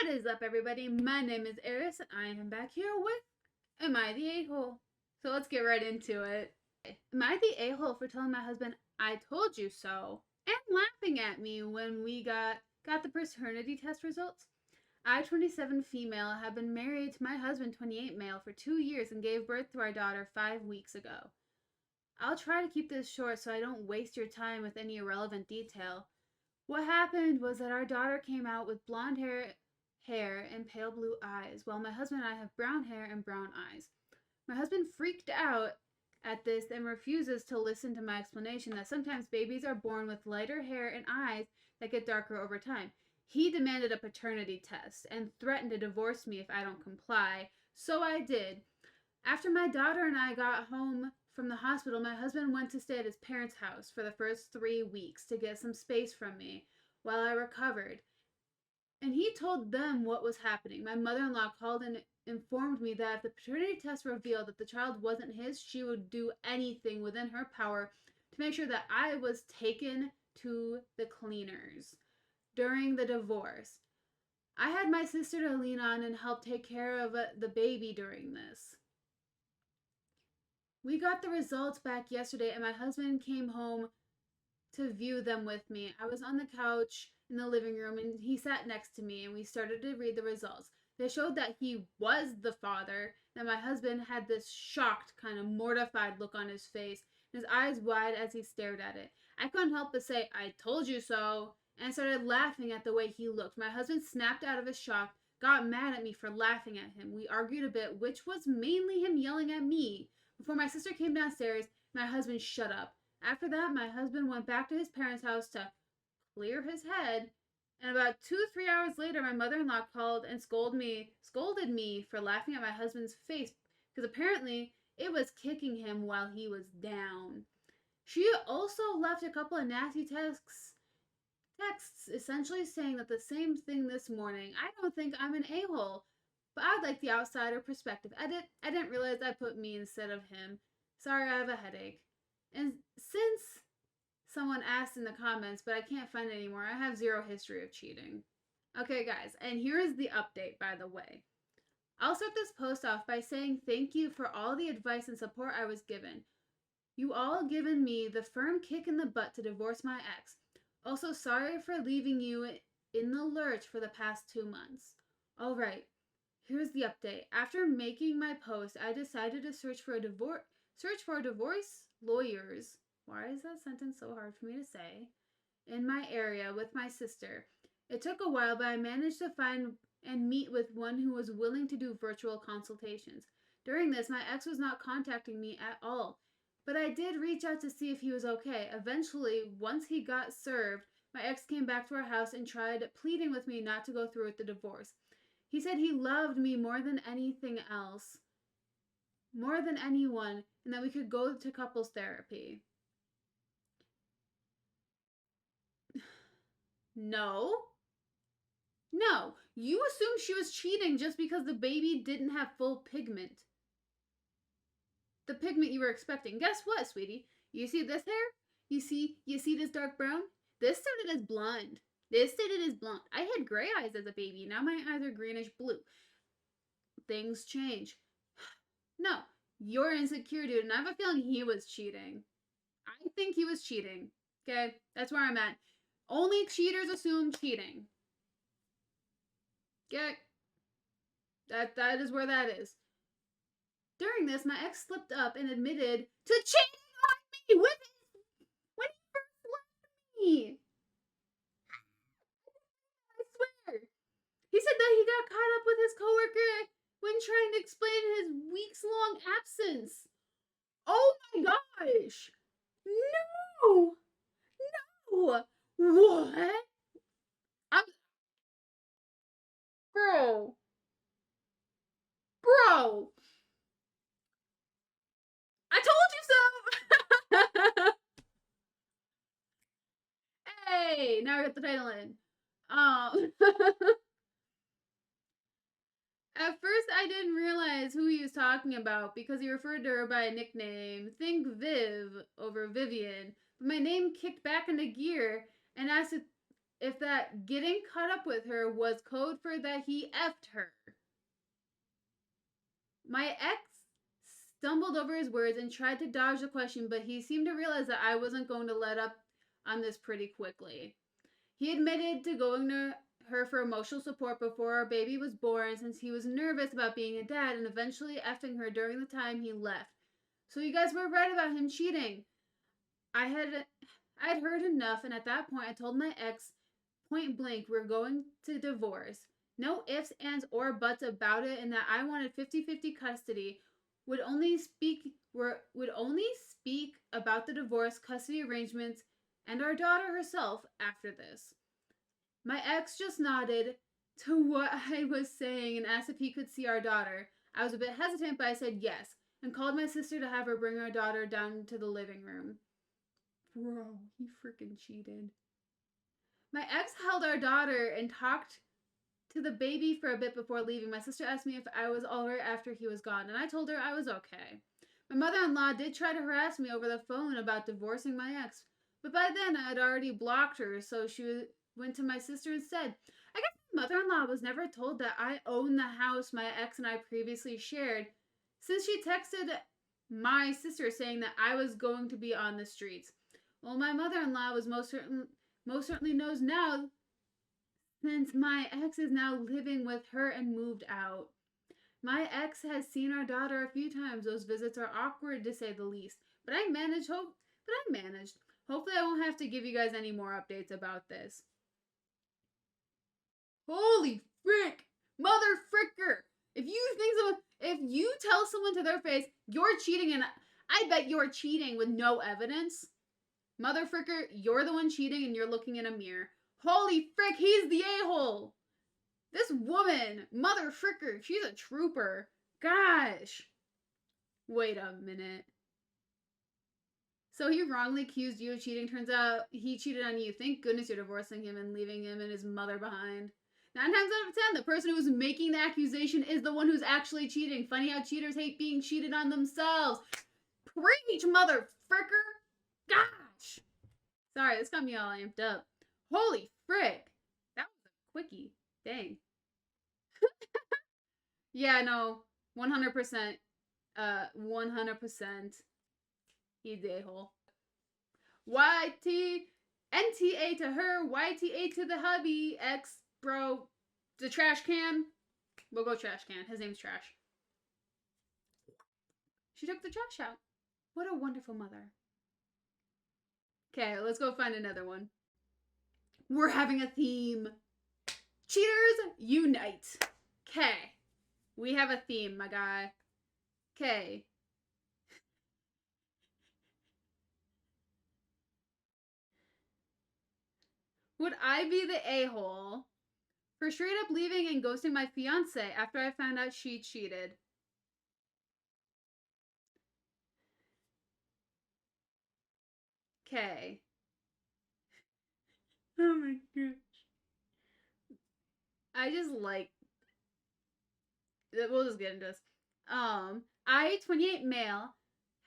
What is up, everybody? My name is Eris, and I am back here with Am I the A-hole? So let's get right into it. Am I the a-hole for telling my husband I told you so and laughing at me when we got the paternity test results? I, 27 female, have been married to my husband, 28 male, for 2 years and gave birth to our daughter 5 weeks ago. I'll try to keep this short so I don't waste your time with any irrelevant detail. What happened was that our daughter came out with blonde hair and pale blue eyes, while my husband and I have brown hair and brown eyes. My husband freaked out at this and refuses to listen to my explanation that sometimes babies are born with lighter hair and eyes that get darker over time. He demanded a paternity test and threatened to divorce me if I don't comply, so I did. After my daughter and I got home from the hospital, my husband went to stay at his parents' house for the first 3 weeks to get some space from me while I recovered. And he told them what was happening. My mother-in-law called and informed me that if the paternity test revealed that the child wasn't his, she would do anything within her power to make sure that I was taken to the cleaners during the divorce. I had my sister to lean on and help take care of the baby during this. We got the results back yesterday, and my husband came home to view them with me. I was on the couch in the living room, and he sat next to me, and we started to read the results. They showed that he was the father, and my husband had this shocked, kind of mortified look on his face, his eyes wide as he stared at it. I couldn't help but say, "I told you so," and started laughing at the way he looked. My husband snapped out of his shock, got mad at me for laughing at him. We argued a bit, which was mainly him yelling at me. Before my sister came downstairs, my husband shut up. After that, my husband went back to his parents' house to clear his head, and about 2-3 hours later, my mother-in-law called and scolded me for laughing at my husband's face, because apparently it was kicking him while he was down. She also left a couple of nasty texts essentially saying that the same thing this morning. I don't think I'm an a-hole, but I'd like the outsider perspective. I didn't realize I put me instead of him. Sorry, I have a headache. And since someone asked in the comments, but I can't find it anymore, I have zero history of cheating. Okay, guys, and here is the update, by the way. I'll start this post off by saying thank you for all the advice and support I was given. You all given me the firm kick in the butt to divorce my ex. Also, sorry for leaving you in the lurch for the past 2 months. Alright, here's the update. After making my post, I decided to search for divorce lawyers. Why is that sentence so hard for me to say? In my area with my sister. It took a while, but I managed to find and meet with one who was willing to do virtual consultations. During this, my ex was not contacting me at all, but I did reach out to see if he was okay. Eventually, once he got served, my ex came back to our house and tried pleading with me not to go through with the divorce. He said he loved me more than anything else, more than anyone, and that we could go to couples therapy. No, you assumed she was cheating just because the baby didn't have full pigment. The pigment you were expecting. Guess what, sweetie? You see this hair? You see this dark brown? This started as blonde. I had gray eyes as a baby. Now my eyes are greenish blue. Things change. No, you're insecure, dude, and I have a feeling he was cheating. I think he was cheating. Okay? That's where I'm at. Only cheaters assume cheating. Okay? That is where that is. During this, my ex slipped up and admitted to cheating on me when he first left me. I swear. He said that he got caught up with his coworker when trying to explain his weeks-long absence. Oh my gosh. No. What? Bro. I told you so. Hey, now we got the title in. At first, I didn't realize who he was talking about because he referred to her by a nickname. Think Viv over Vivian. But my name kicked back into gear and asked if that getting caught up with her was code for that he effed her. My ex stumbled over his words and tried to dodge the question, but he seemed to realize that I wasn't going to let up on this pretty quickly. He admitted to going to her for emotional support before our baby was born, since he was nervous about being a dad, and eventually effing her during the time he left. So you guys were right about him cheating. I'd heard enough, and at that point I told my ex point blank we're going to divorce. No ifs, ands, or buts about it, and that I wanted 50-50 custody. Would only speak about the divorce, custody arrangements, and our daughter herself after this. My ex just nodded to what I was saying and asked if he could see our daughter. I was a bit hesitant, but I said yes, and called my sister to have her bring our daughter down to the living room. Bro, he freaking cheated. My ex held our daughter and talked to the baby for a bit before leaving. My sister asked me if I was alright after he was gone, and I told her I was okay. My mother-in-law did try to harass me over the phone about divorcing my ex, but by then I had already blocked her, so she went to my sister instead. I guess my mother-in-law was never told that I own the house my ex and I previously shared, since she texted my sister saying that I was going to be on the streets. Well, my mother-in-law was most certainly knows now, since my ex is now living with her and moved out. My ex has seen our daughter a few times. Those visits are awkward to say the least, but I managed. Hopefully I won't have to give you guys any more updates about this. Holy frick! Mother fricker! If you tell someone to their face, you're cheating, and I bet you're cheating with no evidence. Mother fricker, you're the one cheating and you're looking in a mirror. Holy frick, he's the a-hole! This woman, mother fricker, she's a trooper. Gosh. Wait a minute. So he wrongly accused you of cheating. Turns out he cheated on you. Thank goodness you're divorcing him and leaving him and his mother behind. 9 times out of 10, the person who's making the accusation is the one who's actually cheating. Funny how cheaters hate being cheated on themselves. Preach, mother fricker. Gosh. Sorry, this got me all amped up. Holy frick. That was a quickie. Dang. Yeah, no. 100%. 100%. He's the a-hole. YT. NTA to her. YTA to the hubby. X, bro. The trash can. We'll go trash can. His name's Trash. She took the trash out. What a wonderful mother. Okay, let's go find another one. We're having a theme. Cheaters unite. Okay. We have a theme, my guy. Okay. Would I be the a-hole for straight up leaving and ghosting my fiance after I found out she cheated? Okay. Oh my gosh. I just like. We'll just get into this. I, 28 male,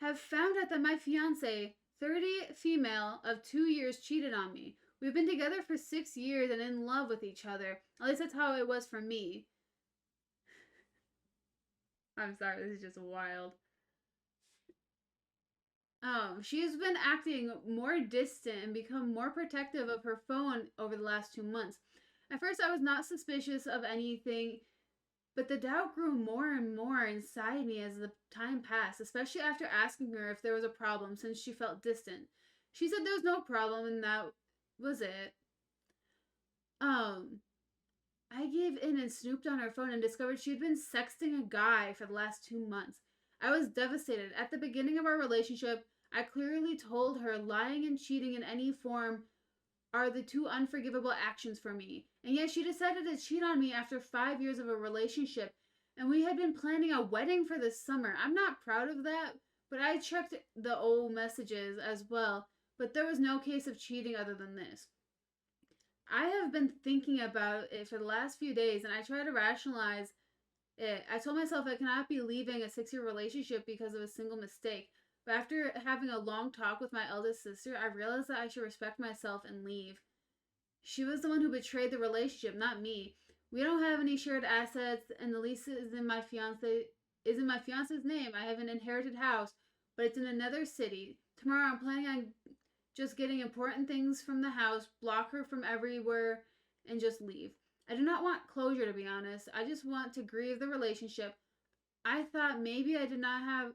have found out that my fiance, 30 female of 2 years, cheated on me. We've been together for 6 years and in love with each other. At least that's how it was for me. I'm sorry, this is just wild. She's been acting more distant and become more protective of her phone over the last 2 months. At first, I was not suspicious of anything, but the doubt grew more and more inside me as the time passed, especially after asking her if there was a problem, since she felt distant. She said there was no problem and that was it. I gave in and snooped on her phone and discovered she had been sexting a guy for the last 2 months. I was devastated. At the beginning of our relationship, I clearly told her lying and cheating in any form are the 2 unforgivable actions for me. And yet she decided to cheat on me after 5 years of a relationship, and we had been planning a wedding for this summer. I'm not proud of that, but I checked the old messages as well, but there was no case of cheating other than this. I have been thinking about it for the last few days, and I try to rationalize it. I told myself I cannot be leaving a 6-year relationship because of a single mistake. But after having a long talk with my eldest sister, I realized that I should respect myself and leave. She was the one who betrayed the relationship, not me. We don't have any shared assets, and the lease is in my fiance's name. I have an inherited house, but it's in another city. Tomorrow I'm planning on just getting important things from the house, block her from everywhere, and just leave. I do not want closure, to be honest. I just want to grieve the relationship. I thought maybe I did not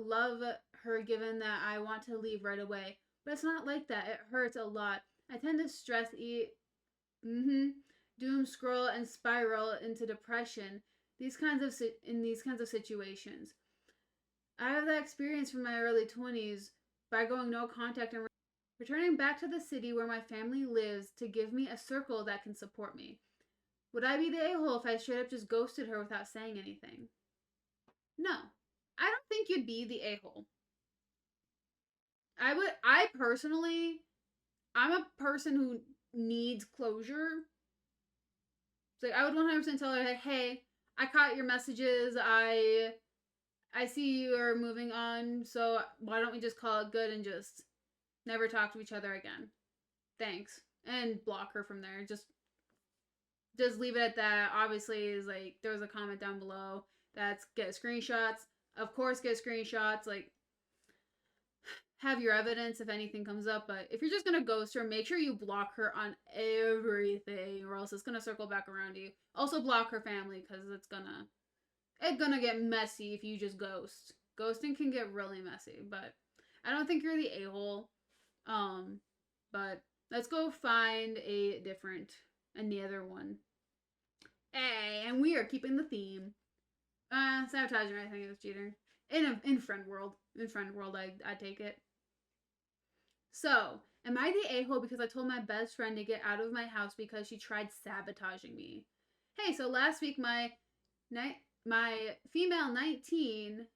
love her given that I want to leave right away. But it's not like that. It hurts a lot. I tend to stress eat, doom scroll and spiral into depression. In these kinds of situations. I have that experience from my early 20s by going no contact and returning back to the city where my family lives to give me a circle that can support me. Would I be the a-hole if I straight up just ghosted her without saying anything? No. I don't think you'd be the a-hole. I personally, I'm a person who needs closure. So I would 100% tell her, like, hey, I caught your messages. I see you are moving on, so why don't we just call it good and just never talk to each other again? Thanks. And block her from there. Just leave it at that. Obviously, is like, there was a comment down below that's get screenshots. Of course, get screenshots. Like, have your evidence if anything comes up. But if you're just gonna ghost her, make sure you block her on everything, or else it's gonna circle back around you. Also, block her family, because it's gonna get messy if you just ghost. Ghosting can get really messy, but I don't think you're the a-hole. But let's go find another one. Hey, and we are keeping the theme. Sabotaging, I think, is cheating. In friend world. In friend world, I take it. So, am I the a-hole because I told my best friend to get out of my house because she tried sabotaging me? Hey, so last week my female 19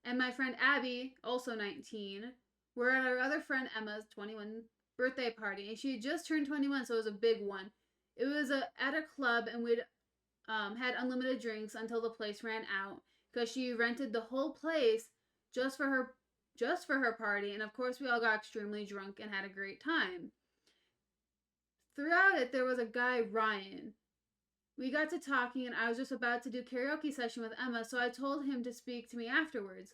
and my friend Abby, also 19, were at our other friend Emma's 21 birthday party. And she had just turned 21, so it was a big one. It was at a club, and we'd had unlimited drinks until the place ran out because she rented the whole place just for her party. And of course, we all got extremely drunk and had a great time. Throughout it, there was a guy, Ryan. We got to talking, and I was just about to do karaoke session with Emma, so I told him to speak to me afterwards.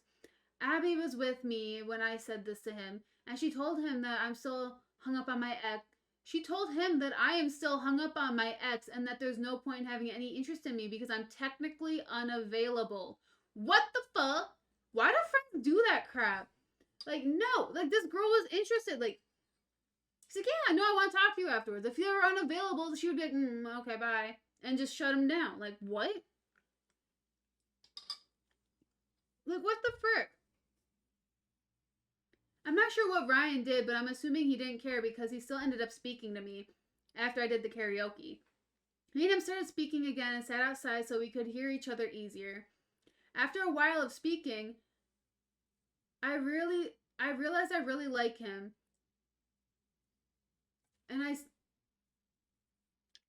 Abby was with me when I said this to him, and she told him that I'm still hung up on my ex. She told him that I am still hung up on my ex and that there's no point in having any interest in me because I'm technically unavailable. What the fuck? Why do friends do that crap? Like, no. Like, this girl was interested. Like, she's like, yeah, no, I want to talk to you afterwards. If you were unavailable, she would be like, okay, bye. And just shut him down. Like, what? Like, what the frick? I'm not sure what Ryan did, but I'm assuming he didn't care because he still ended up speaking to me after I did the karaoke. Me and him started speaking again and sat outside so we could hear each other easier. After a while of speaking, I realized I really like him. And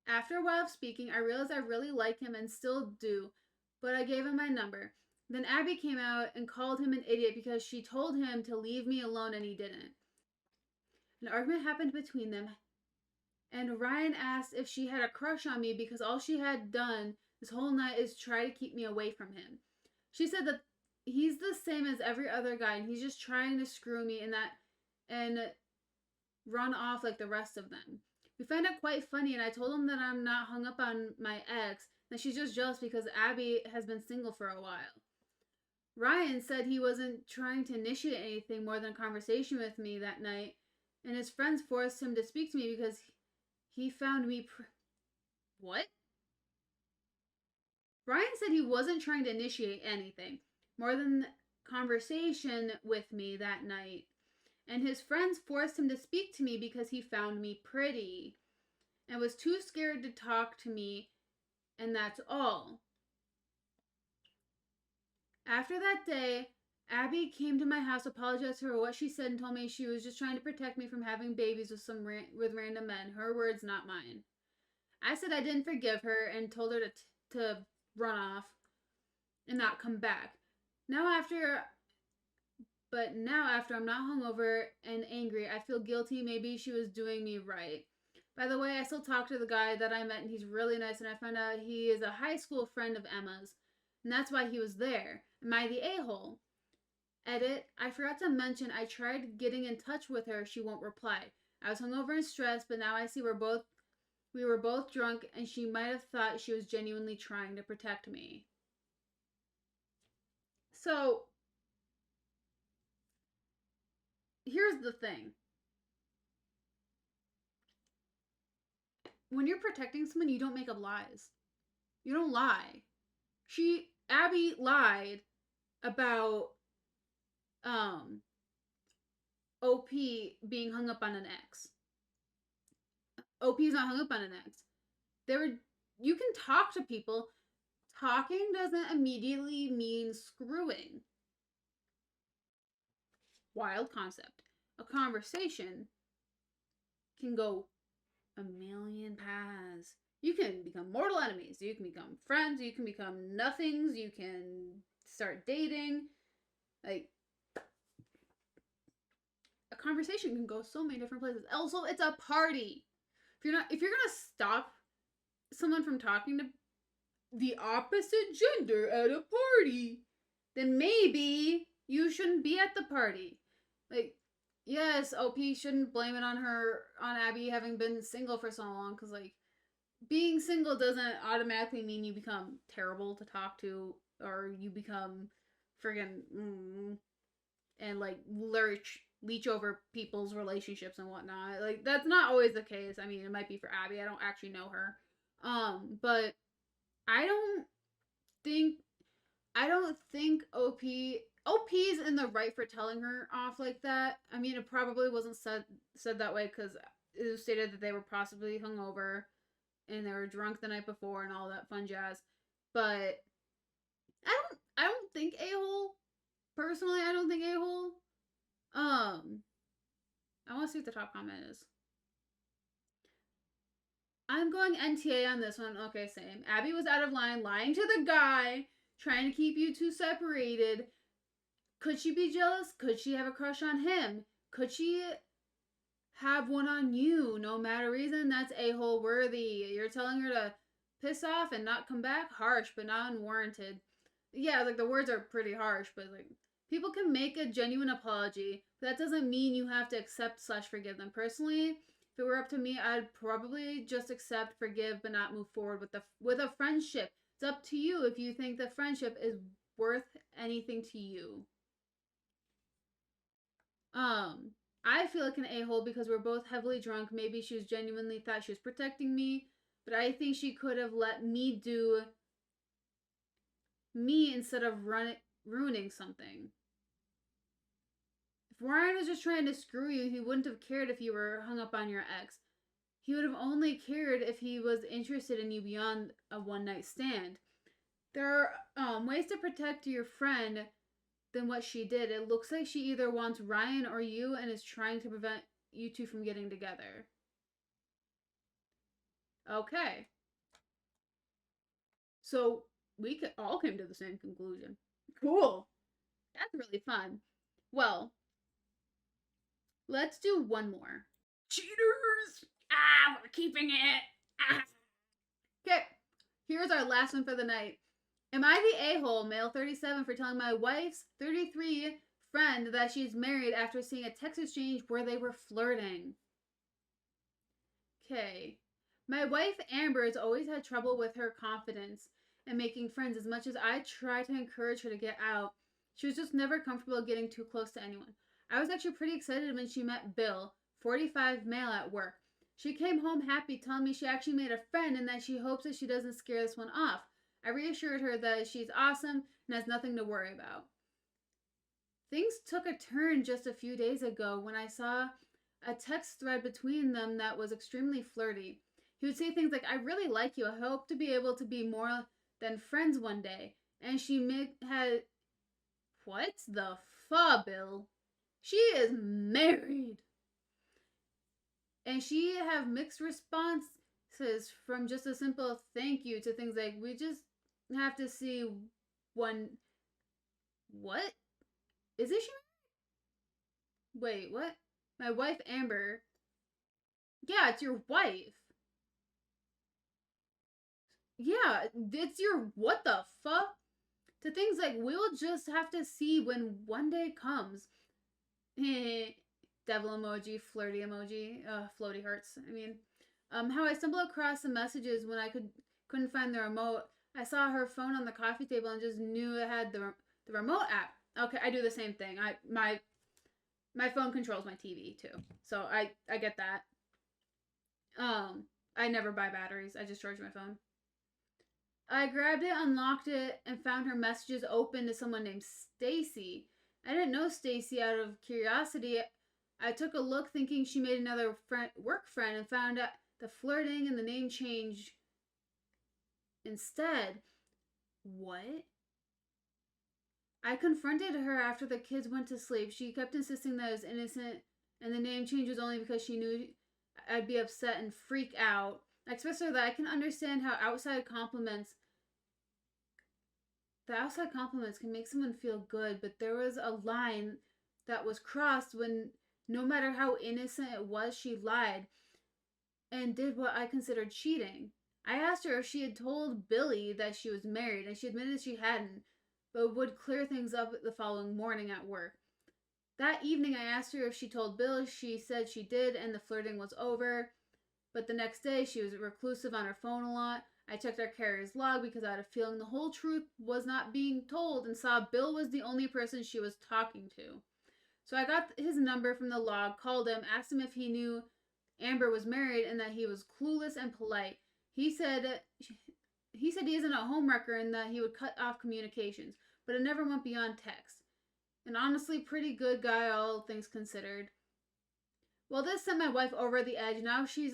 after a while of speaking, I realized I really like him and still do, but I gave him my number. Then Abby came out and called him an idiot because she told him to leave me alone and he didn't. An argument happened between them, and Ryan asked if she had a crush on me because all she had done this whole night is try to keep me away from him. She said that he's the same as every other guy and he's just trying to screw me and run off like the rest of them. We found it quite funny, and I told him that I'm not hung up on my ex, that she's just jealous because Abby has been single for a while. Ryan said he wasn't trying to initiate anything more than a conversation with me that night, and his friends forced him to speak to me because he found me What? Ryan said he wasn't trying to initiate anything more than conversation with me that night, and his friends forced him to speak to me because he found me pretty and was too scared to talk to me, and that's all. After that day, Abby came to my house, apologized for what she said, and told me she was just trying to protect me from having babies with random men. Her words, not mine. I said I didn't forgive her and told her to run off and not come back. Now after I'm not hungover and angry, I feel guilty. Maybe she was doing me right. By the way, I still talk to the guy that I met, and he's really nice, and I found out he is a high school friend of Emma's, and that's why he was there. Am I the a-hole? Edit, I forgot to mention I tried getting in touch with her. She won't reply. I was hungover and stressed, but now I see we were both drunk, and she might have thought she was genuinely trying to protect me. So, here's the thing. When you're protecting someone, you don't make up lies. You don't lie. Abby lied about OP being hung up on an ex. OP's not hung up on an ex. You can talk to people. Talking doesn't immediately mean screwing. Wild concept. A conversation can go a million paths. You can become mortal enemies. You can become friends. You can become nothings. You can start dating. Like, a conversation can go so many different places. Also, it's a party. If you're gonna stop someone from talking to the opposite gender at a party, then maybe you shouldn't be at the party. Like, yes, OP shouldn't blame it on Abby having been single for so long, because, like, being single doesn't automatically mean you become terrible to talk to, or you become friggin' and, like, leech over people's relationships and whatnot. Like, that's not always the case. I mean, it might be for Abby. I don't actually know her. But I don't think OP's in the right for telling her off like that. I mean, it probably wasn't said that way because it was stated that they were possibly hungover and they were drunk the night before and all that fun jazz. But I don't think a-hole. Personally, I don't think a-hole. I want to see what the top comment is. I'm going NTA on this one. Okay, same. Abby was out of line, lying to the guy, trying to keep you two separated. Could she be jealous? Could she have a crush on him? Could she have one on you? No matter reason, that's a-hole worthy. You're telling her to piss off and not come back? Harsh, but not unwarranted. Yeah, like, the words are pretty harsh, but, like, people can make a genuine apology, but that doesn't mean you have to accept/forgive them. Personally, if it were up to me, I'd probably just accept, forgive, but not move forward with a friendship. It's up to you if you think the friendship is worth anything to you. I feel like an a-hole because we're both heavily drunk. Maybe she was genuinely thought she was protecting me, but I think she could have let me do me instead of ruining something. If Ryan was just trying to screw you, he wouldn't have cared if you were hung up on your ex. He would have only cared if he was interested in you beyond a one-night stand. There are ways to protect your friend than what she did. It looks like she either wants Ryan or you and is trying to prevent you two from getting together. Okay. So we all came to the same conclusion. Cool. That's really fun. Well, let's do one more. Cheaters! We're keeping it. Okay, here's our last one for the night. Am I the a-hole, male 37, for telling my wife's 33 friend that she's married after seeing a text exchange where they were flirting? Okay. My wife, Amber, has always had trouble with her confidence and making friends. As much as I try to encourage her to get out, she was just never comfortable getting too close to anyone. I was actually pretty excited when she met Bill, 45 male at work. She came home happy, telling me she actually made a friend and that she hopes that she doesn't scare this one off. I reassured her that she's awesome and has nothing to worry about. Things took a turn just a few days ago when I saw a text thread between them that was extremely flirty. He would say things like, I really like you. I hope to be able to be more than friends one day. And she had... What the fuck, Bill? She is married. And she have mixed responses from just a simple thank you to things like, we just have to see one... What? Isn't she? Wait, what? My wife, Amber, Yeah, it's your wife. Yeah, it's your what the fuck? To things like we'll just have to see when one day comes. Devil emoji, flirty emoji, floaty hearts. I mean, how I stumbled across the messages when I couldn't find the remote. I saw her phone on the coffee table and just knew it had the remote app. Okay, I do the same thing. My phone controls my TV too, so I get that. Um, I never buy batteries. I just charge my phone. I grabbed it, unlocked it, and found her messages open to someone named Stacy. I didn't know Stacy out of curiosity. I took a look thinking she made another work friend and found out the flirting and the name change instead. What? I confronted her after the kids went to sleep. She kept insisting that it was innocent and the name change was only because she knew I'd be upset and freak out. I expressed to her that I can understand how the outside compliments can make someone feel good, but there was a line that was crossed when no matter how innocent it was, she lied and did what I considered cheating. I asked her if she had told Billy that she was married, and she admitted she hadn't, but would clear things up the following morning at work. That evening, I asked her if she told Bill. She said she did, and the flirting was over. But the next day, she was reclusive on her phone a lot. I checked our carrier's log because I had a feeling the whole truth was not being told and saw Bill was the only person she was talking to. So I got his number from the log, called him, asked him if he knew Amber was married and that he was clueless and polite. He said he isn't a homewrecker and that he would cut off communications, but it never went beyond text. An honestly pretty good guy, all things considered. Well, this sent my wife over the edge. Now she's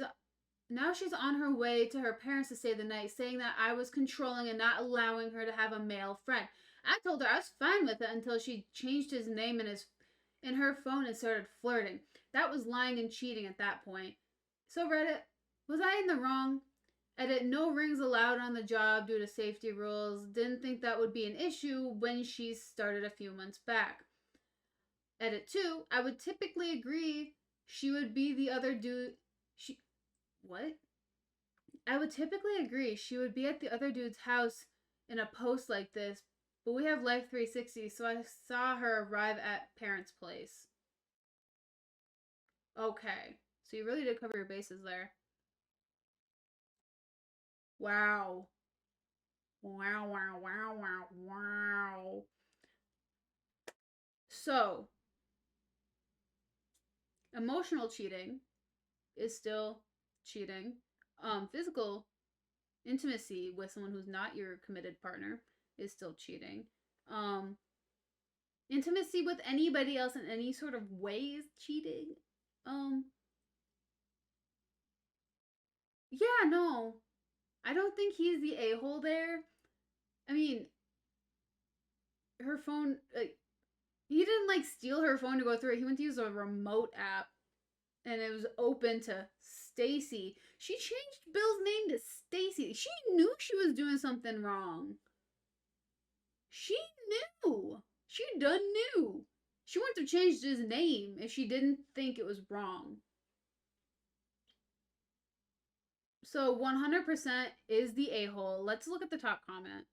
on her way to her parents to stay the night, saying that I was controlling and not allowing her to have a male friend. I told her I was fine with it until she changed his name in her phone and started flirting. That was lying and cheating at that point. So Reddit, was I in the wrong? Edit, no rings allowed on the job due to safety rules. Didn't think that would be an issue when she started a few months back. Edit 2, I would typically agree she would be the other dude. What? I would typically agree she would be at the other dude's house in a post like this, but we have Life 360, so I saw her arrive at parents' place. Okay, so you really did cover your bases there. Wow. Wow, wow, wow, wow, wow. So, emotional cheating is still cheating. Physical intimacy with someone who's not your committed partner is still cheating. Um, Intimacy with anybody else in any sort of way is cheating. Um, yeah, no, I don't think he's the a hole there. I mean, her phone, like, he didn't like steal her phone to go through it. He went to use a remote app, and it was open to Stacy. She changed Bill's name to Stacy. She knew she was doing something wrong. She knew. She done knew. She wouldn't have changed his name if she didn't think it was wrong. So 100% is the a-hole. Let's look at the top comment.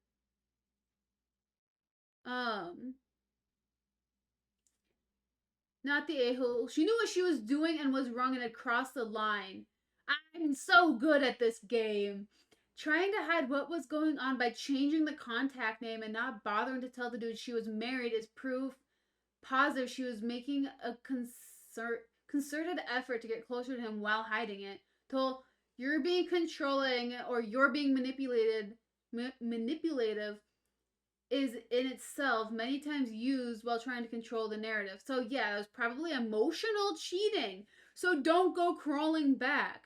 Um, Not the a-hole. She knew what she was doing and was wrong and had crossed the line. I'm so good at this game. Trying to hide what was going on by changing the contact name and not bothering to tell the dude she was married is proof positive she was making a concerted effort to get closer to him while hiding it. Told you're being controlling or you're being manipulative is in itself many times used while trying to control the narrative. So yeah, it was probably emotional cheating. So don't go crawling back.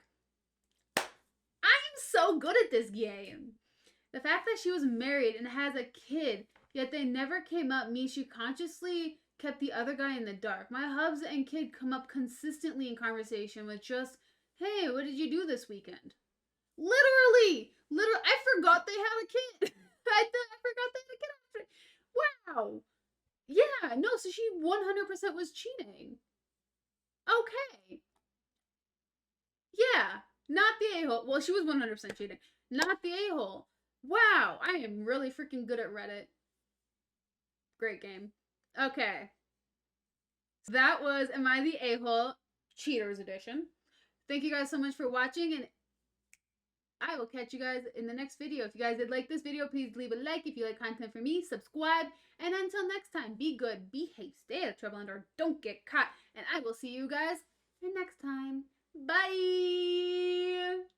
I'm so good at this game. The fact that she was married and has a kid, yet they never came up, means she consciously kept the other guy in the dark. My hubs and kid come up consistently in conversation with just, hey, what did you do this weekend? Literally, I forgot they had a kid. I forgot they had a kid. Wow. Yeah, no, so she 100% was cheating. Okay. the a-hole. Well, she was 100% cheating. Not the a-hole. Wow, I am really freaking good at Reddit. Great game. Okay. So that was Am I the A-hole? Cheaters edition. Thank you guys so much for watching, and I will catch you guys in the next video. If you guys did like this video, please leave a like. If you like content from me, subscribe. And until next time, be good, behave, stay out of trouble, and or don't get caught. And I will see you guys next time. Bye!